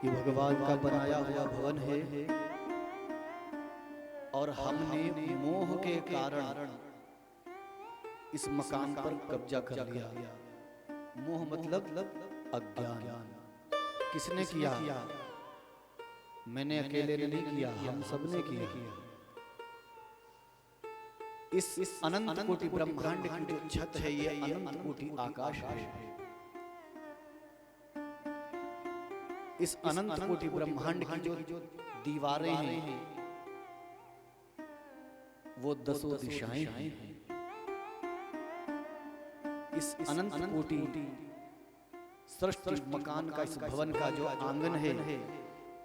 कि भगवान का बनाया हुआ भवन है और हमने मोह के कारण इस मकान पर कब्जा कर लिया। मोह मतलब अज्ञान। किसने किया? मैंने अकेले ने नहीं किया, हम सब ने किया। इस अनंत कोटि ब्रह्मांड की जो छत है, ये अनंत कोटि आकाश है। इस अनंत कोटि ब्रह्मांड की जो दीवारें हैं, वो 10 दिशाएं हैं। इस अनंत कोटि सृष्टि मकान का, इस भवन का जो आंगन है,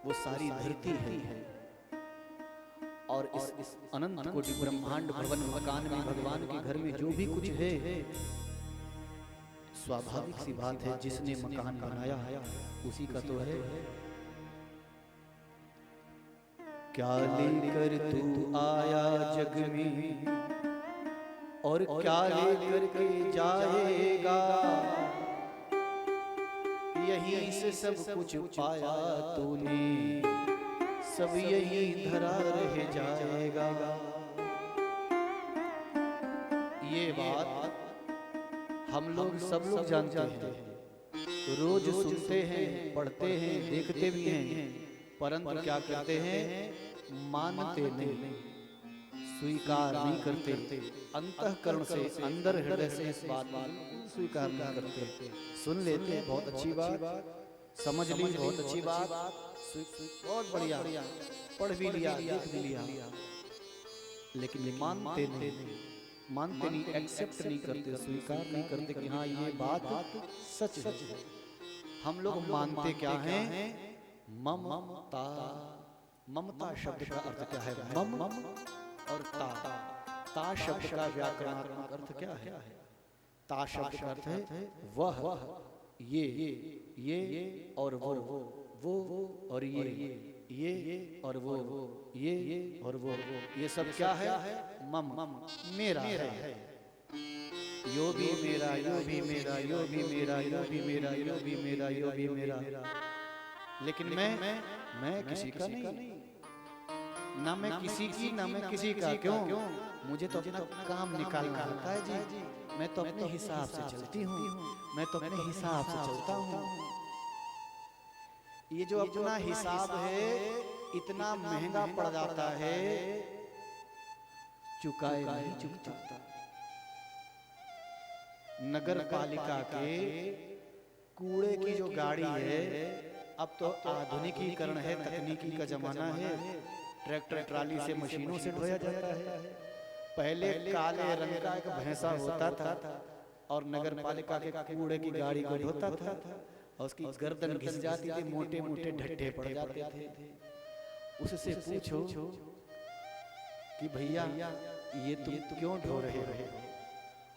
वो सारी धरती है। और इस अनंत कोटि ब्रह्मांड भवन मकान में, भगवान के घर में जो भी कुछ है, स्वाभाविक सी बात है, जिसने मकान बनाया है उसी का तो है। क्या लेकर तू आया जग में और क्या लेकर के जाएगा, यहीं से सब कुछ पाया तूने, सब यही धरा रह जाएगा। ये बात हम लोग सब लोग जानते हैं, रोज सुनते हैं, पढ़ते हैं, देखते भी हैं, परंतु क्या करते हैं? मानते नहीं, स्वीकार नहीं करते। अंतःकरण से, अंदर हृदय से इस बात को स्वीकार नहीं करते। सुन लेते हैं, बहुत अच्छी बात, समझ ली, बहुत अच्छी बात, बहुत बढ़िया, पढ़ भी लिया, देख भी लिया, लेकिन मानते नहीं, एक्सेप्ट नहीं करते, स्वीकार नहीं करते कि हाँ ये बात सच है। हम लोग मानते क्या हैं? ममता। ममता शब्द का अर्थ क्या है? मम और ता शब्द का व्याकरणात्मक अर्थ क्या है? ता शब्द का अर्थ है वह, ये और वो और ये और वो, ये और वो, ये सब क्या है? मम, मेरा है। यो भी मेरा, यो भी मेरा, यो भी मेरा, यो भी मेरा, यो भी मेरा, यो भी मेरा। लेकिन मैं किसी का नहीं, ना मैं किसी की, ना मैं किसी का। क्यों? मुझे तो अपना काम निकालना आता है जी। मैं तो अपने हिसाब से चलती हूँ, मैं तो अपने हिसाब से चलता हूँ। ये जो अपना हिसाब है, इतना महंगा पड़ जाता है, चुकाए नहीं चुकता। नगर पालिका के कूड़े की जो गाड़ी है, अब तो आधुनिकीकरण है, तकनीकी का जमाना है, ट्रैक्टर ट्राली से, मशीनों से ढोया जाता है। पहले काले रंग का एक भैंसा होता था और नगर पालिका के कूड़े की गाड़ी को ढोता था और उसकी गर्दन घिस जाती थी, मोटे मोटे ढट्ठे पड़ जाते थे। उससे पूछो कि भैया ये तुम क्यों ढो रहे हो?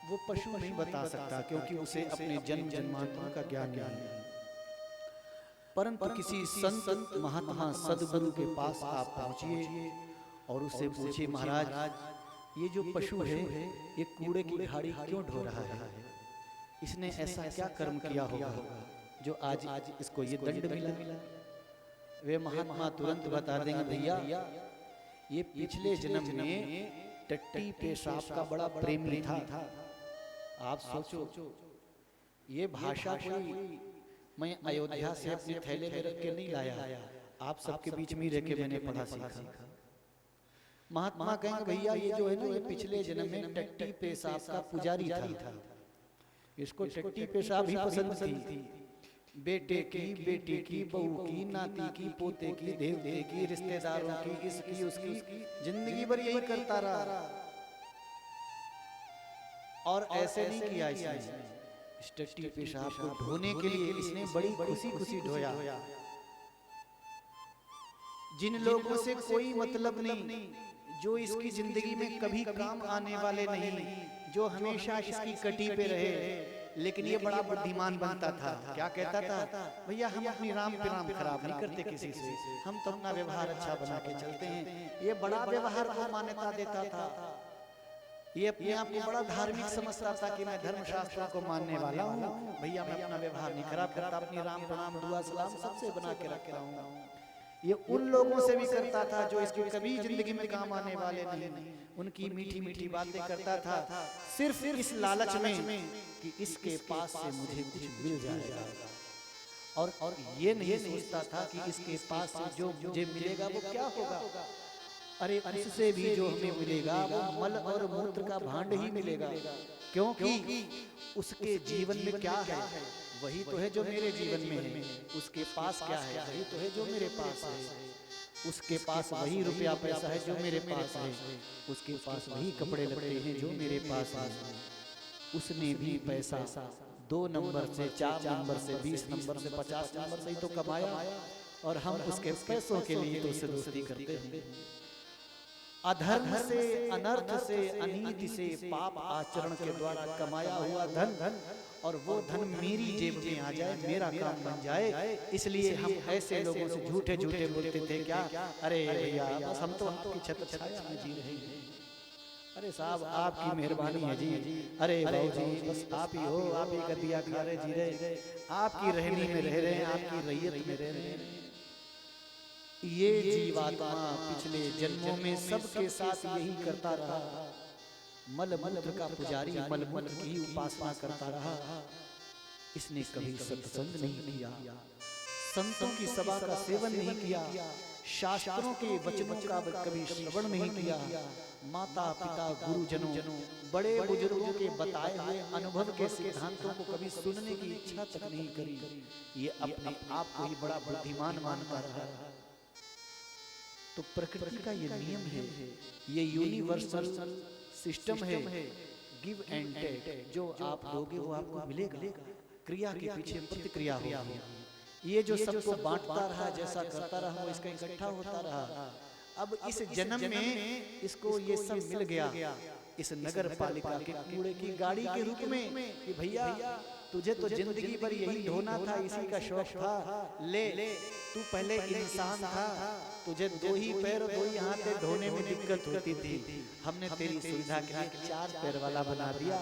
वो पशु नहीं बता सकता, क्योंकि उसे अपने जन्म जन्मांतरों का ज्ञान नहीं है। परंतु किसी संत महात्मा सदगुरु के पास आप पहुंचिए और उससे पूछिए, महाराज ये जो पशु है, ये कूड़े की गाड़ी क्यों ढो रहा है? इसने ऐसा क्या कर्म किया होगा जो आज इसको ये दंड मिला? वे महात्मा तुरंत बता देंगे, भैया ये पिछले जन्म में टट्टी पेशाब का बड़ा प्रेमी था। आप सोचो, ये भाषा कोई मैं अयोध्या से अपने थैले में रख के नहीं लाया, आप सबके बीच में रह के मैंने पढ़ा सीखा। महात्मा कहेंगे, भैया ये जो है ना, ये पिछले जन्म में टट्टी पेशाब का पुजारी था। इसको टट्टी पेशाब ही पसंद थी। बेटे की, बेटी की, बहू की, नाती की, पोते की, देवते की, रिश्तेदारों की, इसकी उसकी, जिंदगी भर यही करता रहा। और ऐसे नहीं किया इसने, इस टट्टी पेशाब को ढोने के लिए इसने बड़ी खुशी ढोया। जिन लोगों से कोई मतलब नहीं, जो इसकी जिंदगी में कभी काम आने वाले नहीं, जो हमेशा इसकी कटी पे रहे, लेकिन ये बड़ा बुद्धिमान बनता था। क्या कहता था? भैया हम अपनी राम खराब नहीं करते किसी से, हम तो अपना व्यवहार अच्छा बना के चलते हैं। ये बड़ा व्यवहार को मान्यता देता था। ये अपने आप को बड़ा धार्मिक समझता था कि मैं धर्मशास्त्रों को मानने वाला हूँ। भैया मैं अपना व्यवहार नहीं खराब करता, अपनी राम प्रणाम दुआ सलाम सबसे बना के रखता हूँ। ये उन लोगों से भी करता था जो इसके कभी जिंदगी में काम आने वाले नहीं, उनकी मीठी मीठी बातें करता था सिर्फ इस लालच में कि इसके पास से मुझे कुछ मिल जाएगा। और ये नहीं सोचता था कि इसके पास से जो मुझे मिलेगा वो क्या होगा। अरे उससे भी जो हमें मिलेगा वो मल और मूत्र का भांड ही मिलेगा, क्योंकि उसके जीवन में क्या है वही तो है जो मेरे जीवन में है। उसके पास क्या है वही तो है जो मेरे पास है। उसके पास वही रुपया पैसा है जो मेरे पास है। उसके पास वही कपड़े लत्ते हैं जो मेरे पास है। उसने भी पैसा 2 नंबर से 4 नंबर से 20 नंबर से 50 नंबर से ही तो कमाया, और हम उसके पैसों के लिए तो उससे दोस्ती करते हैं। अधर्म से, अनर्थ से, अनीति से, पाप आचरण के द्वारा कमाया हुआ धन और वो धन मेरी जेब में आ जाए, मेरा काम बन जाए, इसलिए हम ऐसे लोगों से झूठे झूठे बोलते थे क्या, अरे भैया बस हम तो आपकी छत छाया में जी रहे हैं। अरे साहब आपकी मेहरबानी है जी, अरे भाई जी बस आप ही हो, आप ही गद्दिया खा रहे जी रहे, आपकी रहनी में रह रहे हैं, आपकी रैयत में रह रहे हैं। ये जीवात्मा पिछले जन्मों में सबके साथ यही करता रहा। मल मूत्र का पुजारी मल मूत्र की उपासना करता रहा। इसने कभी सत्संग नहीं किया, संतों की सभा का सेवन नहीं किया, शास्त्रों के वचनों का कभी श्रवण नहीं किया, माता पिता गुरुजनों बड़े बुजुर्गों के बताए हुए अनुभव के सिद्धांतों को कभी सुनने की इच्छा तक नहीं करी। ये अपने आप को ही बड़ा बुद्धिमान मानता रहा। तो प्रकृति का ये नियम है, ये यूनिवर्सल सिस्टम है, गिव एंड टेक। जो आप दोगे वो आपको मिलेगा, क्रिया के पीछे प्रतिक्रिया होगी। ये जो सबको बांटता रहा, जैसा करता रहा, वो इसका इकट्ठा होता रहा। अब इस जन्म में इसको ये सब मिल गया इस नगर पालिका के कूड़े की गाड़ी के रूप में कि भैया तुझे तो जिंदगी भर यही ढोना था, इसी का शौक था, ले तू पहले इंसान था, तुझे 2 ही पैर 2 ही हाथ ढोने में दिक्कत होती थी, हमने तेरी सुविधा के लिए 4 पैर वाला बना दिया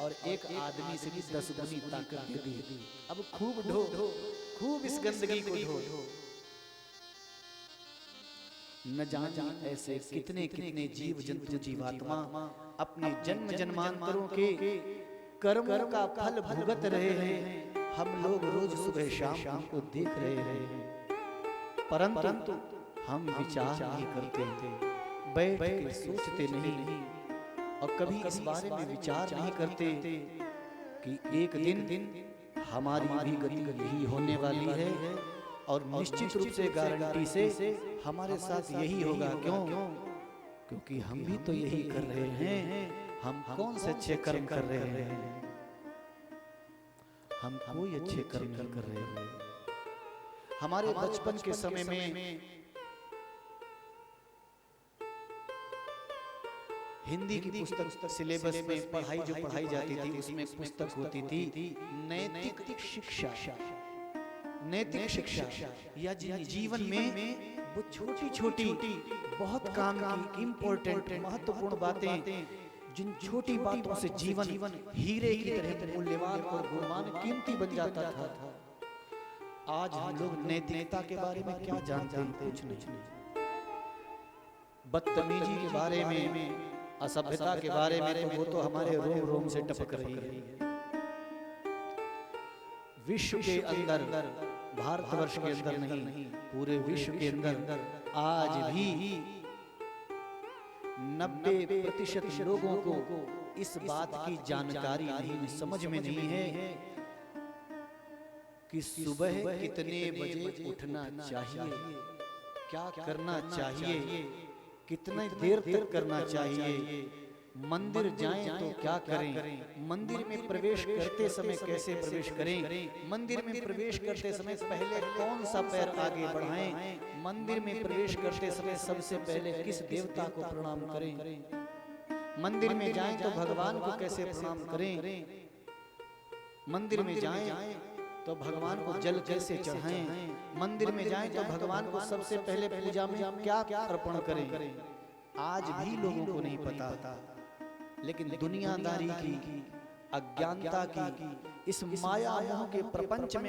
और एक आदमी से भी 10 गुनी ताकत दे दी। अब खूब ढो, खूब इस गंदगी को ढो। न जाने ऐसे कितने कितने जीव जंतु जीवात्मा अपने जन्म जन्मांतरों के कर्मों का फल भुगत रहे हैं। हम लोग रोज सुबह शाम उनको देख रहे हैं, परंतु हम विचार नहीं करते, बैठ के सोचते नहीं और कभी इस बारे में विचार नहीं करते कि एक दिन हमारी भी गति यही होने वाली है और निश्चित रूप से गारंटी से हमारे साथ यही होगा। क्यों? क्योंकि हम भी तो यही कर रहे हैं। हम कौन से अच्छे कर्म कर रहे हैं? हम कोई अच्छे कर्म नहीं कर रहे हैं। हमारे बचपन के समय में हिंदी की पुस्तक सिलेबस में जो पढ़ाई जाती थी उसमें एक पुस्तक होती थी नैतिक शिक्षा। नैतिक शिक्षा या जीवन में वो छोटी छोटी बहुत काम की इम्पोर्टेंट महत्वपूर्ण बातें, जिन छोटी बातों से जीवन हीरे की तरह मूल्यवान और गुणवान कीमती बन जाता था। आज हम लोग नैतिकता के बारे में क्या जानते हैं? कुछ नहीं। बदतमीजी के बारे में, असभ्यता के बारे में तो वो तो हमारे रोम रोम से टपक रही है। विश्व के अंदर, भारतवर्ष के अंदर नहीं, पूरे विश्व के अंदर आज भी 90% लोगों को इस बात की जानकारी नहीं, समझ में नहीं है कि सुबह कितने बजे उठना चाहिए, क्या करना चाहिए, कितने देर तक करना चाहिए, मंदिर जाएं तो क्या करें, मंदिर में प्रवेश करते समय कैसे प्रवेश करें, मंदिर में प्रवेश करते समय पहले कौन सा पैर आगे बढ़ाएं, मंदिर में प्रवेश करते समय सबसे पहले किस देवता को प्रणाम करें, मंदिर में जाएं तो भगवान को कैसे प्रणाम करें, मंदिर में जाएं तो भगवान को जल कैसे चढ़ाएं, मंदिर में जाएं तो भगवान को सबसे पहले पूजा में क्या अर्पण करें। आज भी लोगों को नहीं पता, लेकिन दुनियादारी की, अज्ञानता की, इस माया मोह के प्रपंच में